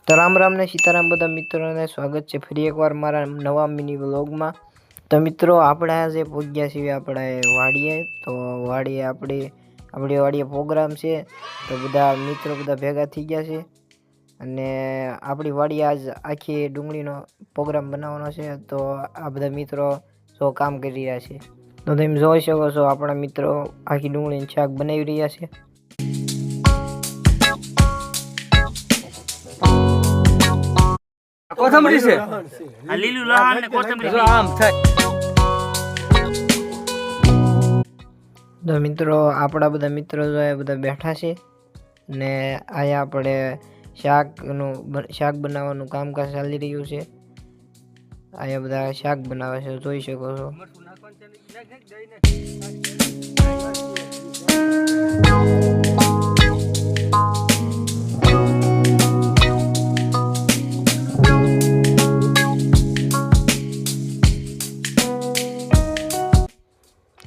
તો રામ રામ ને સીતારાम બધા મિત્રોને સ્વાગત છે ફરી એકવાર મારા નવા મિની વ્લોગમાં। તો મિત્રો આપણે આજે પહોંચ્યા છીએ આપણે વાડીએ। તો વાડીએ આપણી વાડીએ પ્રોગ્રામ છે, તો બધા મિત્રો બધા ભેગા થઈ ગયા છે અને આપણી વાડીએ આજ આખી ડુંગળીનો પ્રોગ્રામ બનાવવાનો છે। તો આ બધા મિત્રો જો કામ કરી રહ્યા છે, તો તમે જોઈ શકો છો આપણા મિત્રો આખી ડુંગળીનું શાક બનાવી રહ્યા છે। કોથમરી છે આ લીલું લહાણ ને કોથમરી જો આમ થાય। તો મિત્રો આપણા બધા મિત્રો જો એ બધા બેઠા છે ને અહીંયા આપણે શાક બનાવવાનું કામકાજ ચાલી રહ્યું છે। અહીંયા બધા શાક બનાવે છે, જોઈ શકો છો।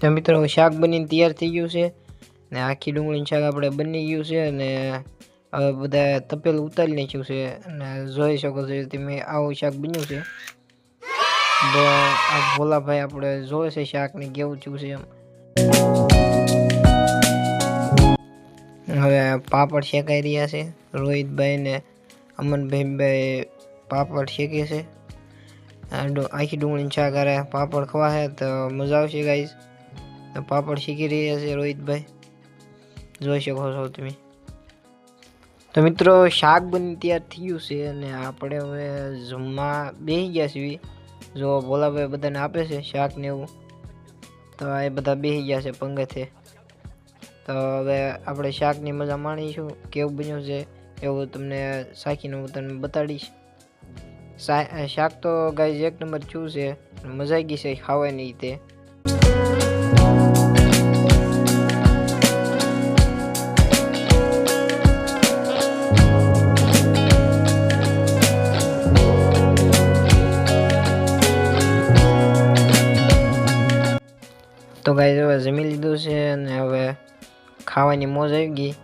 તો મિત્રો શાક બનીને તૈયાર થઈ ગયું છે ને આખી ડુંગળીનું શાક આપણે બની ગયું છે અને હવે બધા તપેલું ઉતારી નાખ્યું છે અને જોઈ શકો છો તમે આવું શાક બન્યું છે। તો આ ભોલાભાઈ આપણે જોવે છે શાકને કેવું થયું છે એમ। હવે પાપડ શેકાઈ રહ્યા છે, રોહિતભાઈ ને અમનભાઈ પાપડ શેકે છે। આખી ડુંગળીનું શાક અરે પાપડ ખવાશે તો મજા આવશે ગાઈસ। તો પાપડ શીખી રહ્યા છે રોહિતભાઈ, જોઈ શકો છો તમે। તો મિત્રો શાક બની તૈયાર થયું છે અને આપણે હવે જમવા બેસી ગયા છીએ। જો ભોલાભાઈ બધાને આપે છે શાક ને એવું, તો એ બધા બેસી ગયા છે પંગતે। તો હવે આપણે શાકની મજા માણીશું, કેવું બન્યું છે એવું તમને શાકીને હું તમને બતાડીશ। શાક તો ગાઈસ એક નંબર થયું છે, મજા આવી ગઈ છે ખાવાની તે। તો ગાઈસ હવે જમી લીધું છે અને હવે ખાવાની મોજ આવી ગઈ।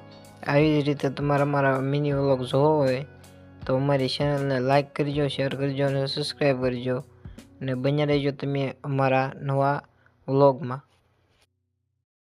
આવી જ રીતે તમારા મારા મિની વ્લોગ જોવો હોય તો અમારી ચેનલને લાઈક કરજો, શેર કરજો અને સબસ્ક્રાઈબ કરજો અને બન્યા રહેજો તમે અમારા નવા વ્લોગમાં।